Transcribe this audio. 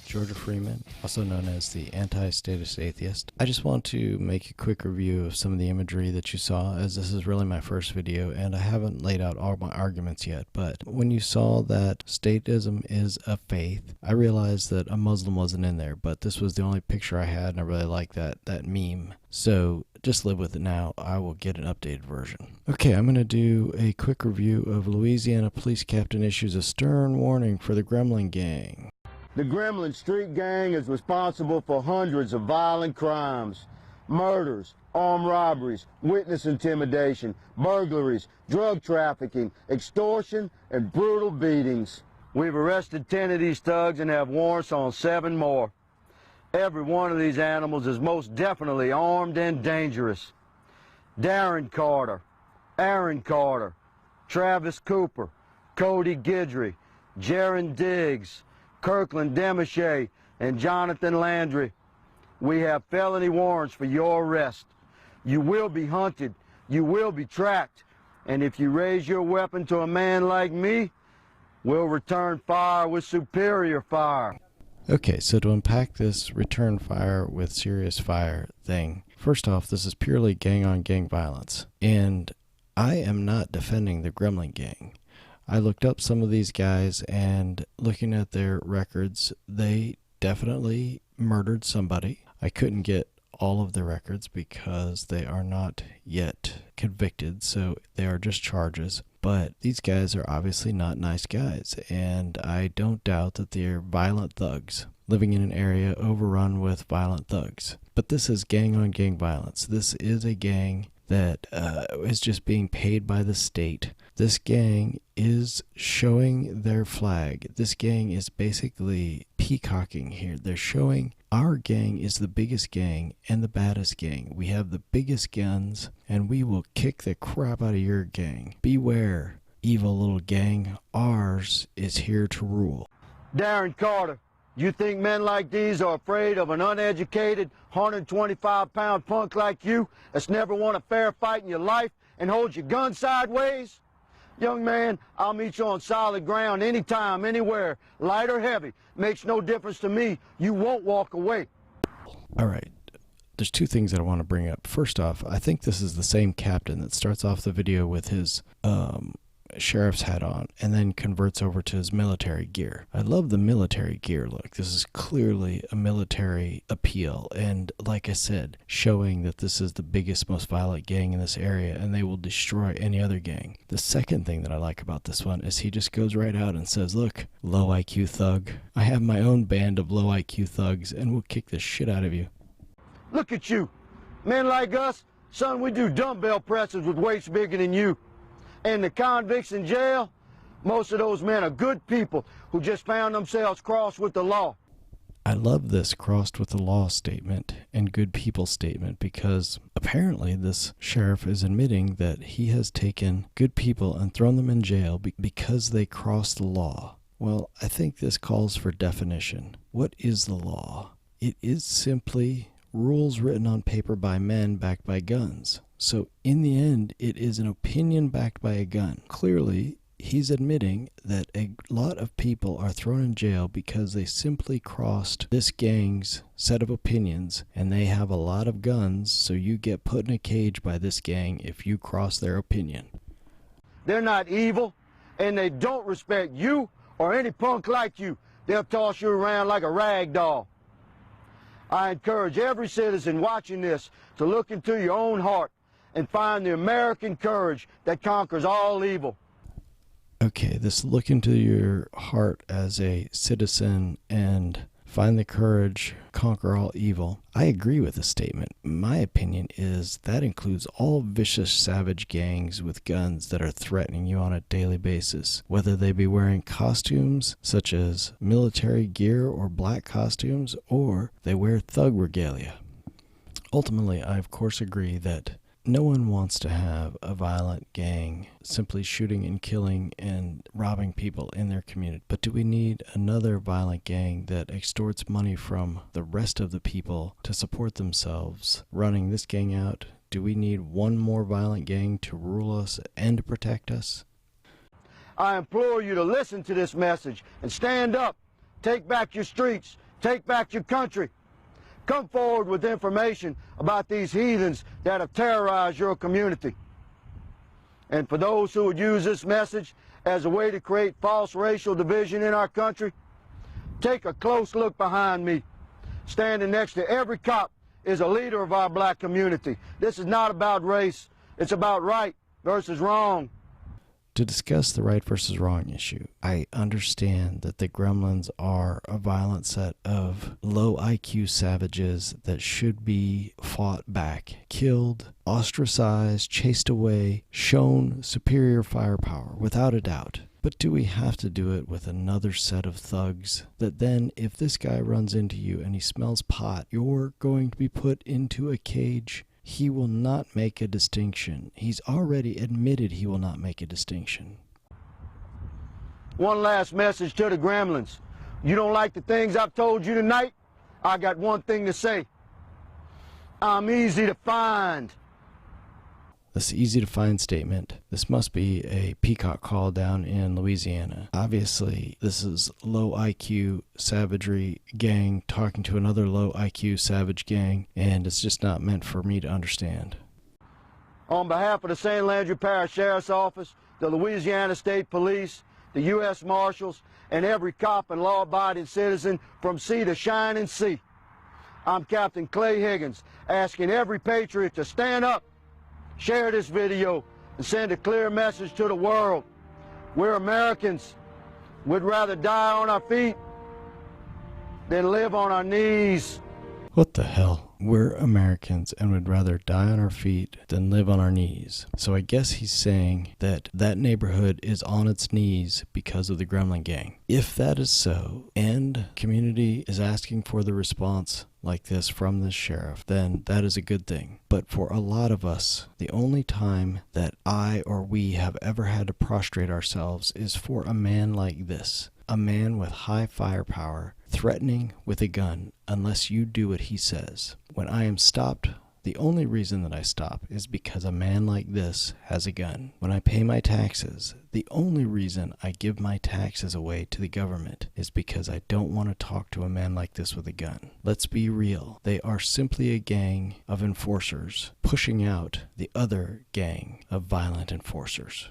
Georgia Freeman, also known as the Anti-Statist Atheist. I just want to make a quick review of some of the imagery that you saw, as this is really my first video and I haven't laid out all my arguments yet. But when you saw that statism is a faith, I realized that a Muslim wasn't in there, but this was the only picture I had and I really like that meme. So just live with it now. I will get an updated version. Okay, I'm going to do a quick review of Louisiana police captain issues a stern warning for the Gremlin Gang. The Gremlin Street Gang is responsible for hundreds of violent crimes, murders, armed robberies, witness intimidation, burglaries, drug trafficking, extortion, and brutal beatings. We've arrested 10 of these thugs and have warrants on 7 more. Every one of these animals is most definitely armed and dangerous. Darren Carter, Aaron Carter, Travis Cooper, Cody Guidry, Jaron Diggs, Kirkland Demichet, and Jonathan Landry. We have felony warrants for your arrest. You will be hunted, you will be tracked, and if you raise your weapon to a man like me, we'll return fire with superior fire. Okay, so to unpack this return fire with serious fire thing, first off, this is purely gang-on-gang violence, and I am not defending the Gremlin Gang. I looked up some of these guys, and looking at their records, they definitely murdered somebody. I couldn't get all of the records because they are not yet convicted, so they are just charges. But these guys are obviously not nice guys, and I don't doubt that they're violent thugs living in an area overrun with violent thugs. But this is gang-on-gang violence. This is a gang that is just being paid by the state. This gang is showing their flag. This gang is basically peacocking here. They're showing our gang is the biggest gang and the baddest gang. We have the biggest guns and we will kick the crap out of your gang. Beware, evil little gang. Ours is here to rule. Darren Carter, you think men like these are afraid of an uneducated 125-pound punk like you that's never won a fair fight in your life and holds your gun sideways? Young man, I'll meet you on solid ground anytime, anywhere, light or heavy. Makes no difference to me. You won't walk away. All right. There's two things that I want to bring up. First off, I think this is the same captain that starts off the video with his sheriff's hat on and then converts over to his military gear. I love the military gear look. This is clearly a military appeal, and like I said, showing that this is the biggest, most violent gang in this area and they will destroy any other gang. The second thing that I like about this one is he just goes right out and says, look, low IQ thug, I have my own band of low IQ thugs and we'll kick the shit out of you. Look at you. Men like us, son, we do dumbbell presses with weights bigger than you. And the convicts in jail, most of those men are good people who just found themselves crossed with the law. I love this crossed with the law statement and good people statement because apparently this sheriff is admitting that he has taken good people and thrown them in jail because they crossed the law. Well, I think this calls for definition. What is the law? It is simply rules written on paper by men backed by guns. So in the end, it is an opinion backed by a gun. Clearly, he's admitting that a lot of people are thrown in jail because they simply crossed this gang's set of opinions and they have a lot of guns, so you get put in a cage by this gang if you cross their opinion. They're not evil, and they don't respect you or any punk like you. They'll toss you around like a rag doll. I encourage every citizen watching this to look into your own heart and find the American courage that conquers all evil. Okay, this look into your heart as a citizen and find the courage, conquer all evil. I agree with this statement. My opinion is that includes all vicious, savage gangs with guns that are threatening you on a daily basis, whether they be wearing costumes such as military gear or black costumes, or they wear thug regalia. Ultimately, I of course agree that no one wants to have a violent gang simply shooting and killing and robbing people in their community. But do we need another violent gang that extorts money from the rest of the people to support themselves, running this gang out? Do we need one more violent gang to rule us and to protect us? I implore you to listen to this message and stand up. Take back your streets. Take back your country. Come forward with information about these heathens that have terrorized your community. And for those who would use this message as a way to create false racial division in our country, take a close look behind me. Standing next to every cop is a leader of our black community. This is not about race. It's about right versus wrong. To discuss the right versus wrong issue, I understand that the Gremlins are a violent set of low IQ savages that should be fought back, killed, ostracized, chased away, shown superior firepower, without a doubt. But do we have to do it with another set of thugs that then, if this guy runs into you and he smells pot, you're going to be put into a cage? He will not make a distinction. He's already admitted he will not make a distinction. One last message to the Gremlins. You don't like the things I've told you tonight? I got one thing to say. I'm easy to find. This easy to find statement, this must be a peacock call down in Louisiana. Obviously, this is low IQ savagery gang talking to another low IQ savage gang, and it's just not meant for me to understand. On behalf of the St. Landry Parish Sheriff's Office, the Louisiana State Police, the U.S. Marshals, and every cop and law-abiding citizen from sea to shining sea, I'm Captain Clay Higgins, asking every patriot to stand up, share this video, and send a clear message to the world. We're Americans. We'd rather die on our feet than live on our knees. What the hell? We're Americans and would rather die on our feet than live on our knees. So I guess he's saying that that neighborhood is on its knees because of the Gremlin Gang. If that is so, and community is asking for the response like this from this sheriff, then that is a good thing. But for a lot of us, the only time that I or we have ever had to prostrate ourselves is for a man like this. A man with high firepower, threatening with a gun unless you do what he says. When I am stopped, the only reason that I stop is because a man like this has a gun. When I pay my taxes, the only reason I give my taxes away to the government is because I don't want to talk to a man like this with a gun. Let's be real. They are simply a gang of enforcers pushing out the other gang of violent enforcers.